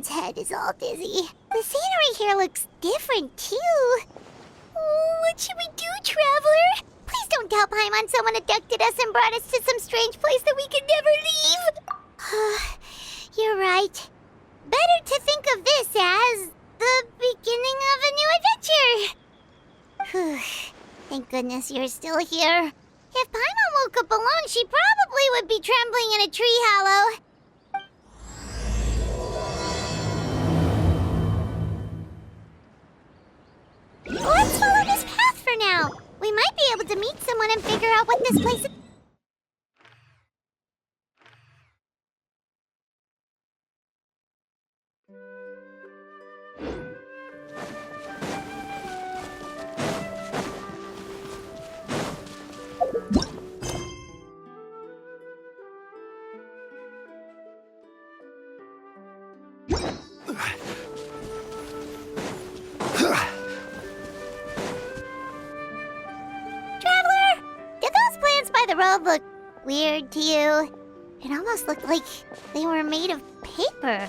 Paimon's head is all dizzy. The scenery here looks different, too. What should we do, Traveler? Please don't tell Paimon someone abducted us and brought us to some strange place that we could never leave. You're right. Better to think of this as the beginning of a new adventure. Thank goodness you're still here. If Paimon woke up alone, she probably would be trembling in a tree hollow. Let's follow this path for now. We might be able to meet someone and figure out what this place is. The road looked weird to you. It almost looked like they were made of paper.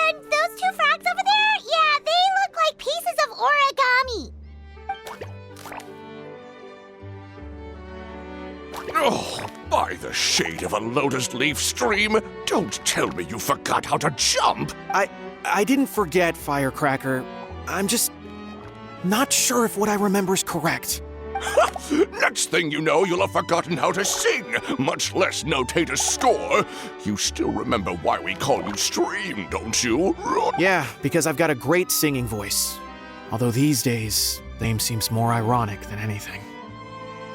And those two frogs over there? Yeah, they look like pieces of origami. Oh, by the shade of a lotus leaf stream, don't tell me you forgot how to jump! I didn't forget, Firecracker. I'm just not sure if what I remember is correct. Next thing you know, you'll have forgotten how to sing, much less notate a score. You still remember why we call you Stream, don't you? Yeah, because I've got a great singing voice. Although these days, name seems more ironic than anything.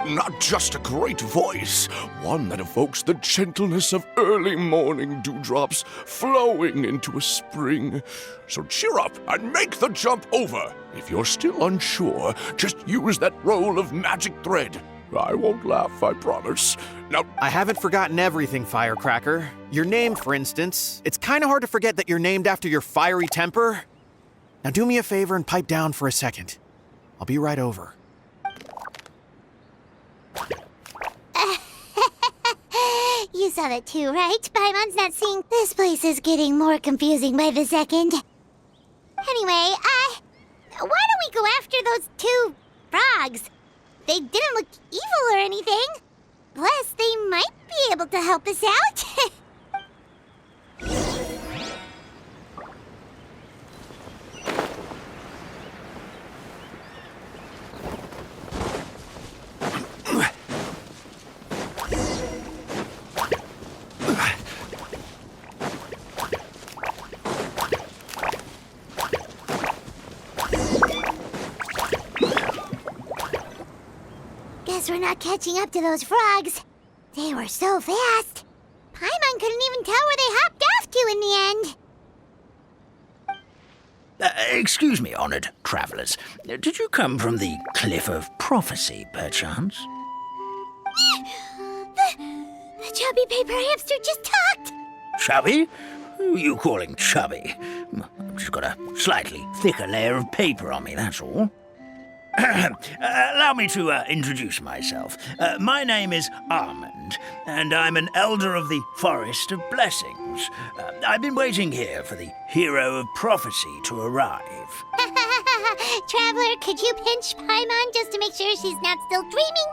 Not just a great voice, one that evokes the gentleness of early morning dewdrops flowing into a spring. So cheer up and make the jump over. If you're still unsure, just use that roll of magic thread. I won't laugh, I promise. Now, I haven't forgotten everything, Firecracker. Your name, for instance. It's kind of hard to forget that you're named after your fiery temper. Now do me a favor and pipe down for a second. I'll be right over. You saw that too, right? Paimon's not seeing. This place is getting more confusing by the second. Anyway, why don't we go after those two frogs? They didn't look evil or anything. Plus, they might be able to help us out. Guess we're not catching up to those frogs. They were so fast. Paimon couldn't even tell where they hopped off to in the end. Excuse me, honored travelers. Did you come from the Cliff of Prophecy, perchance? The chubby paper hamster just talked. Chubby? Who are you calling chubby? I've just got a slightly thicker layer of paper on me, that's all. Allow me to introduce myself. My name is Armand, and I'm an elder of the Forest of Blessings. I've been waiting here for the hero of prophecy to arrive. Traveler, could you pinch Paimon just to make sure she's not still dreaming?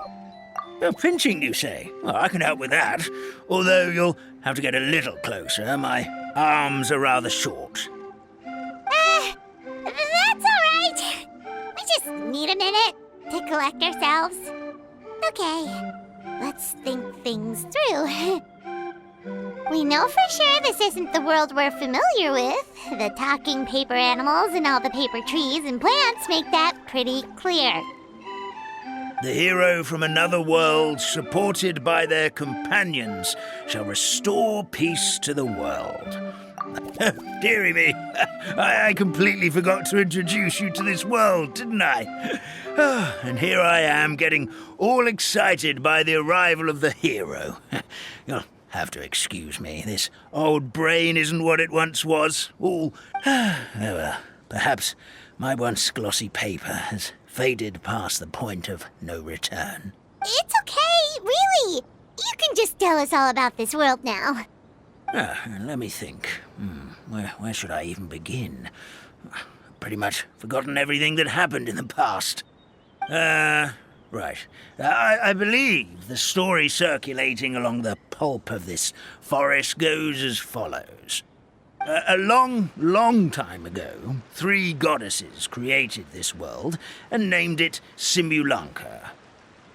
Pinching, you say? Well, I can help with that, although you'll have to get a little closer. My arms are rather short. That's all right. We just need a minute to collect ourselves. Okay, let's think things through. We know for sure this isn't the world we're familiar with. The talking paper animals and all the paper trees and plants make that pretty clear. The hero from another world, supported by their companions, shall restore peace to the world. Dearie me, I completely forgot to introduce you to this world, didn't I? And here I am, getting all excited by the arrival of the hero. You'll have to excuse me, this old brain isn't what it once was. All, well, perhaps my once glossy paper has faded past the point of no return. It's okay, really. You can just tell us all about this world now. Let me think. Where should I even begin? Pretty much forgotten everything that happened in the past. Right. I believe the story circulating along the pulp of this forest goes as follows. A long time ago, 3 goddesses created this world and named it Simulanka.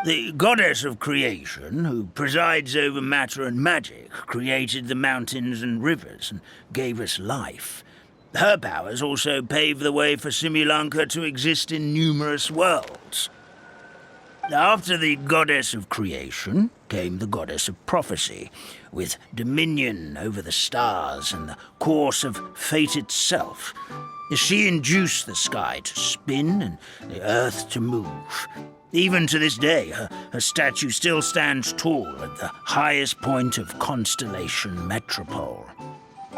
The goddess of creation, who presides over matter and magic, created the mountains and rivers and gave us life. Her powers also paved the way for Simulanka to exist in numerous worlds. After the goddess of creation came the goddess of prophecy, with dominion over the stars and the course of fate itself. She induced the sky to spin and the earth to move. Even to this day, her statue still stands tall at the highest point of Constellation Metropole.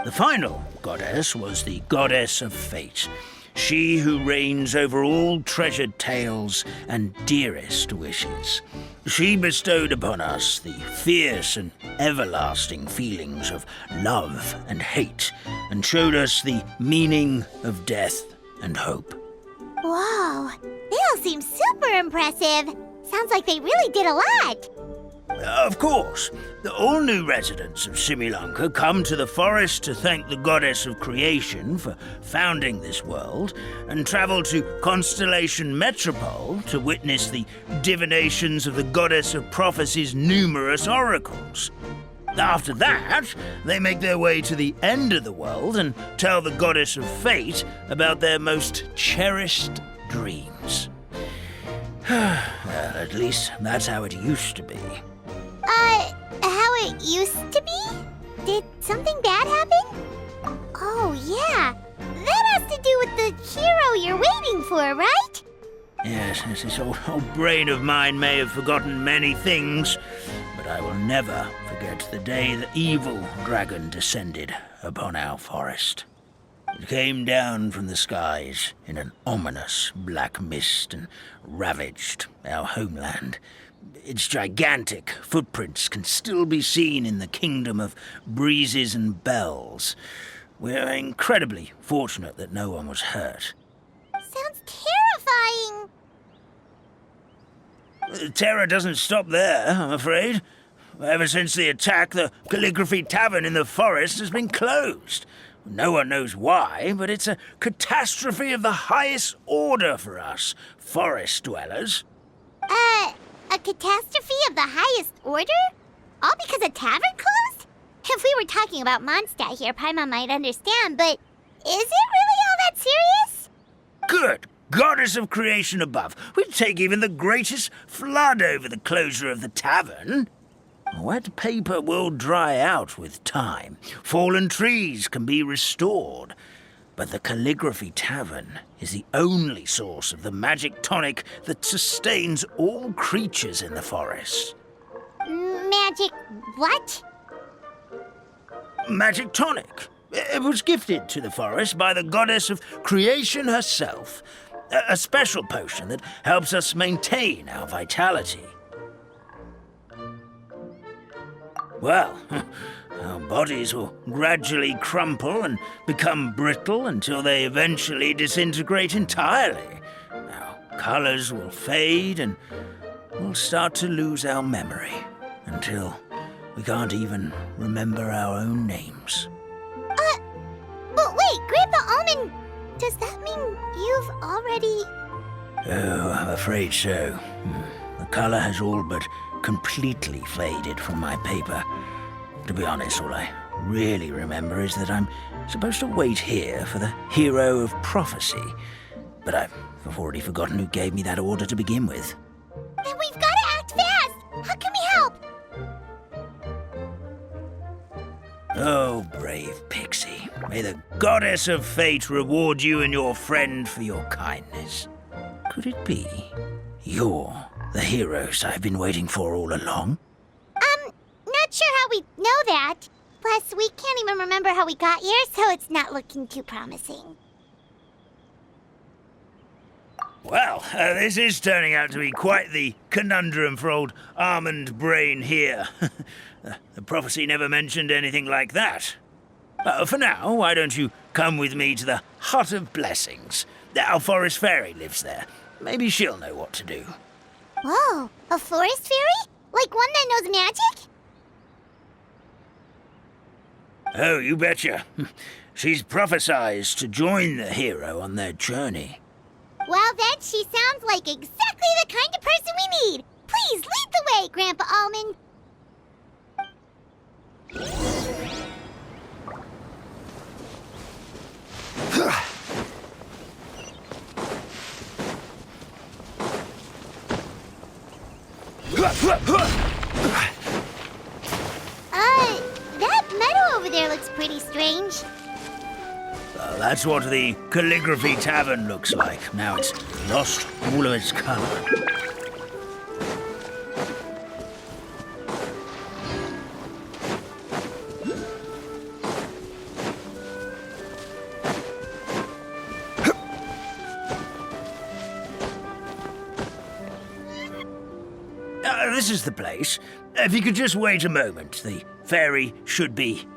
The final goddess was the goddess of fate, she who reigns over all treasured tales and dearest wishes. She bestowed upon us the fierce and everlasting feelings of love and hate, and showed us the meaning of death and hope. Whoa, they all seem super impressive. Sounds like they really did a lot. Of course, all new residents of Simulanka come to the forest to thank the goddess of creation for founding this world, and travel to Constellation Metropole to witness the divinations of the goddess of prophecy's numerous oracles. After that, they make their way to the end of the world and tell the goddess of fate about their most cherished dreams. Well, at least that's how it used to be. How it used to be? Did something bad happen? Oh, yeah. That has to do with the hero you're waiting for, right? Yes, this old brain of mine may have forgotten many things, but I will never forget the day the evil dragon descended upon our forest. It came down from the skies in an ominous black mist and ravaged our homeland. Its gigantic footprints can still be seen in the kingdom of breezes and bells. We're incredibly fortunate that no one was hurt. Sounds terrifying. The terror doesn't stop there, I'm afraid. Ever since the attack, the Calligraphy Tavern in the forest has been closed. No one knows why, but it's a catastrophe of the highest order for us, forest dwellers. A catastrophe of the highest order? All because a tavern closed? If we were talking about Mondstadt here, Paimon might understand, but is it really all that serious? Good goddess of creation above. We'd take even the greatest flood over the closure of the tavern. Wet paper will dry out with time. Fallen trees can be restored. But the Calligraphy Tavern is the only source of the magic tonic that sustains all creatures in the forest. Magic what? Magic tonic. It was gifted to the forest by the goddess of creation herself. A special potion that helps us maintain our vitality. Well, our bodies will gradually crumple and become brittle until they eventually disintegrate entirely. Our colors will fade and we'll start to lose our memory until we can't even remember our own names. But wait, Grandpa Almond, does that mean you've already... Oh, I'm afraid so. The color has all but completely faded from my paper. To be honest, all I really remember is that I'm supposed to wait here for the hero of prophecy. But I've already forgotten who gave me that order to begin with. Then we've got to act fast! How can we help? Oh, brave Pixie. May the goddess of fate reward you and your friend for your kindness. Could it be you're the heroes I've been waiting for all along? Not sure how we know that. Plus, we can't even remember how we got here, so it's not looking too promising. Well, this is turning out to be quite the conundrum for old Almond Brain here. The prophecy never mentioned anything like that. For now, why don't you come with me to the Hut of Blessings? Our forest fairy lives there. Maybe she'll know what to do. Whoa, a forest fairy? Like one that knows magic? Oh, you betcha. She's prophesized to join the hero on their journey. Well then, she sounds like exactly the kind of person we need. Please lead the way, Grandpa Almond. That meadow over there looks pretty strange. That's what the Calligraphy Tavern looks like. Now it's lost all of its color. This is the place. If you could just wait a moment, the fairy should be...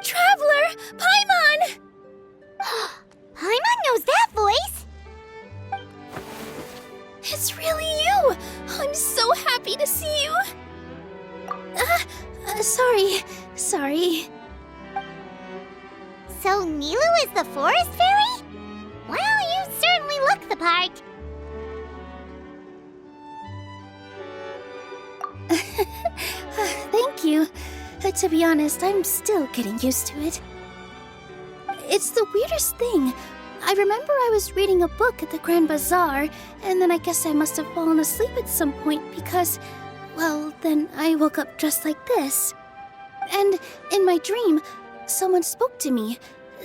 Traveler! Paimon! Paimon knows that voice! It's really you! I'm so happy to see you! Sorry. So Nilu is the forest fairy? Well, you certainly look the part. Thank you. To be honest, I'm still getting used to it. It's the weirdest thing. I remember I was reading a book at the Grand Bazaar, and then I guess I must have fallen asleep at some point because, well, then I woke up just like this. And in my dream, someone spoke to me.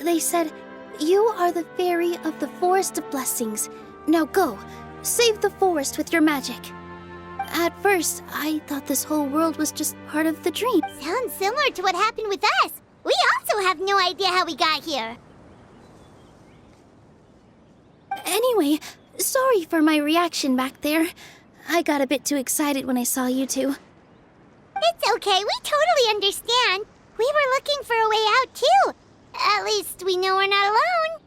They said, "You are the fairy of the Forest of Blessings. Now go, save the forest with your magic." At first, I thought this whole world was just part of the dream. Sounds similar to what happened with us. We also have no idea how we got here. Anyway, sorry for my reaction back there. I got a bit too excited when I saw you two. It's okay, we totally understand. We were looking for a way out too. At least we know we're not alone.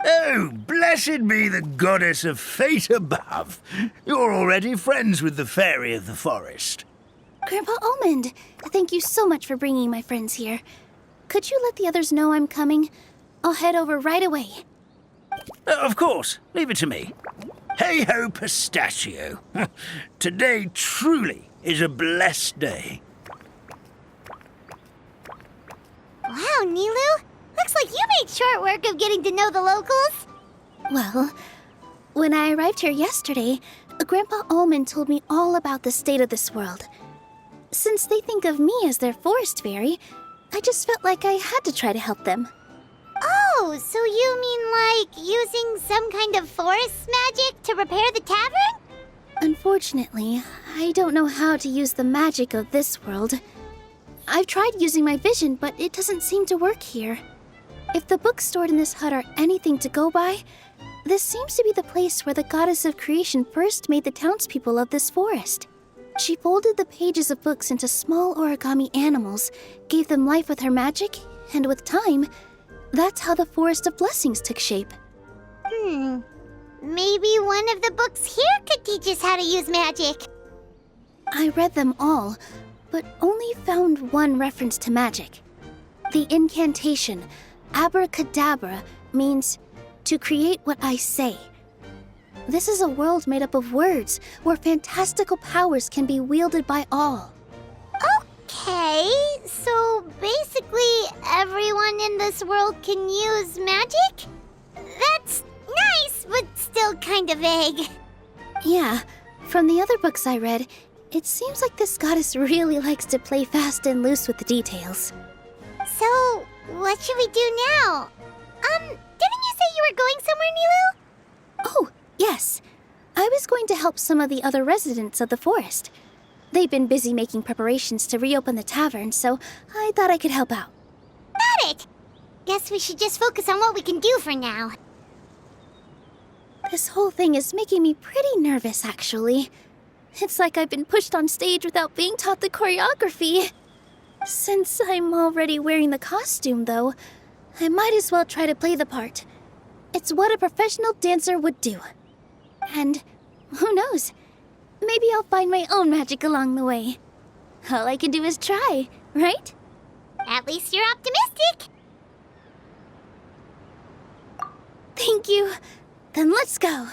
Oh, blessed be the goddess of fate above. You're already friends with the fairy of the forest. Grandpa Almond, thank you so much for bringing my friends here. Could you let the others know I'm coming? I'll head over right away. Of course, leave it to me. Hey-ho, pistachio. Today truly is a blessed day. Wow, Nilu. Looks like you made short work of getting to know the locals. Well, when I arrived here yesterday, Grandpa Almond told me all about the state of this world. Since they think of me as their forest fairy, I just felt like I had to try to help them. Oh, so you mean like using some kind of forest magic to repair the tavern? Unfortunately, I don't know how to use the magic of this world. I've tried using my vision, but it doesn't seem to work here. If the books stored in this hut are anything to go by, this seems to be the place where the goddess of creation first made the townspeople of this forest. She folded the pages of books into small origami animals, gave them life with her magic, and with time, that's how the Forest of Blessings took shape. Maybe one of the books here could teach us how to use magic. I read them all, but only found one reference to magic. The incantation, abracadabra, means to create what I say. This is a world made up of words, where fantastical powers can be wielded by all. Okay, so basically everyone in this world can use magic? That's nice, but still kind of vague. Yeah, from the other books I read, it seems like this goddess really likes to play fast and loose with the details. So, what should we do now? Didn't you say you were going somewhere, Nilu? Oh, yes. I was going to help some of the other residents of the forest. They've been busy making preparations to reopen the tavern, so I thought I could help out. Got it! Guess we should just focus on what we can do for now. This whole thing is making me pretty nervous, actually. It's like I've been pushed on stage without being taught the choreography. Since I'm already wearing the costume, though, I might as well try to play the part. It's what a professional dancer would do. And who knows? Maybe I'll find my own magic along the way. All I can do is try, right? At least you're optimistic. Thank you. Then let's go.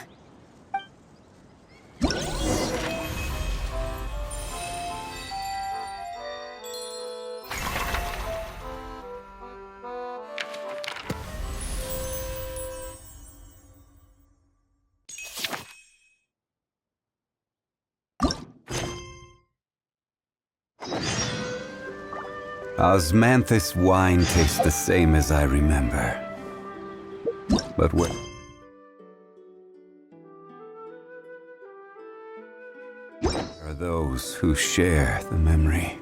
Osmanthus wine tastes the same as I remember. But where are those who share the memory?